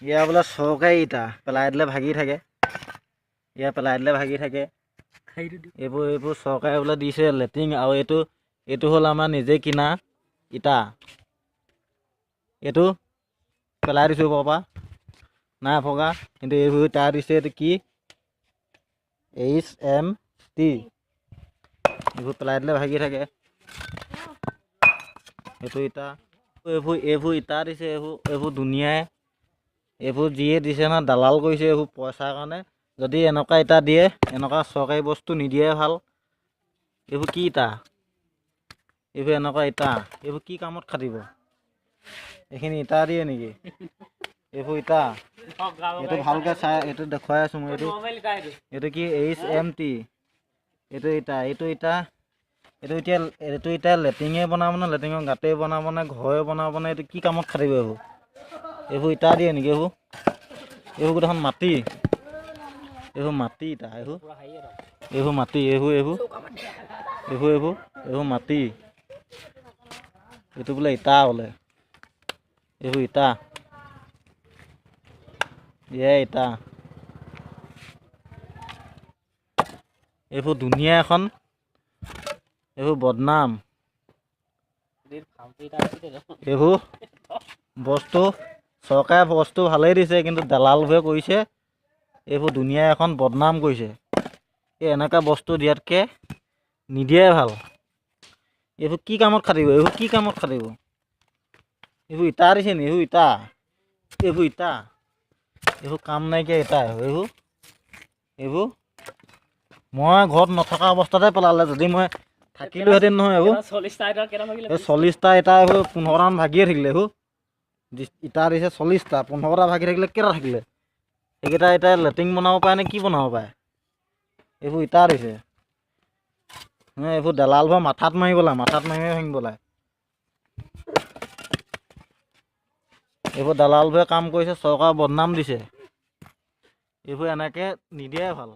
ইয়াৰ বোলে চৰকাৰী ইটা পেলাই দিলে ভাগি থাকে। ইয়াৰ পেলাই দিলে ভাগি থাকে। এইবোৰ চৰকাৰে বোলে দিছে লেট্ৰিন। আৰু এইটো হ'ল আমাৰ নিজে কিনা ইটা। এইটো পেলাই দিছোঁ পৰা নাই ভগা, কিন্তু এইবোৰ ইটা দিছে। এইটো কি HMT। এইবোৰ পেলাই দিলে ভাগি থাকে। এইটো ইটা এইবোৰ ইটা দিছে। এইবোৰ দুনিয়াই এইবোৰ যিয়ে দিছে না দালাল কৰিছে এইবোৰ পইচাৰ কাৰণে। যদি এনেকুৱা ইটা দিয়ে, এনেকুৱা চৰকাৰী বস্তু নিদিয়ে ভাল। এইবোৰ কি ইটা? এইবোৰ এনেকুৱা ইটা এইবোৰ কি কামত খাটিব? এইখিনি ইটা দিয়ে নেকি? এইবোৰ ইটা এইটো ভালকৈ চাই এইটো দেখুৱাই আছোঁ মই। এইটো কি HMT। এইটো এতিয়া লেট্ৰিনে বনাব নে লেট্ৰিনৰ গাঁতেই বনাব নে ঘৰে বনাব নে? এইটো কি কামত খাটিব? এইবোৰ ইটা দিয়ে নেকি? এইবোৰ গোটেইখন মাটি। এইবোৰ মাটি ইটা। এইবোৰ মাটি। এইবোৰ মাটি। এইটো বোলে ইটা বোলে। এইবোৰ ইটা। ইটা এইবোৰ দুনিয়া এখন এইবোৰ বদনাম। এইবোৰ বস্তু চৰকাৰে বস্তু ভালেই দিছে, কিন্তু দালালবোৰে কৰিছে এইবোৰ দুনিয়া এখন বদনাম কৰিছে। এই এনেকুৱা বস্তু দিয়াতকৈ নিদিয়াই ভাল। এইবোৰ কি কামত খাটিব? এইবোৰ ইটা দিছে নি? এইবোৰ কাম নাইকিয়া ইটা। এইবোৰ মই ঘৰত নথকা অৱস্থাতে পেলালে। যদি মই থাকিলোহেঁতেন নহয়, এইবোৰ 40টা ইটা এইবোৰ 15টামান ভাগিয়ে থাকিলে। এইবোৰ ইটা দিছে 40টা, 15টা ভাগি থাকিলে কেইটা থাকিলে? সেইকেইটা ইটা লেট্ৰিন বনাব পাৰে নে কি বনাব পাৰে? এইবোৰ ইটা দিছে। এইবোৰ দালালবোৰ মাথাত মাৰি ভাঙিব লাগে। এইবোৰ দালালবোৰে কাম কৰিছে, চৰকাৰৰ বদনাম দিছে। এইবোৰ এনেকৈ নিদিয়াই ভাল।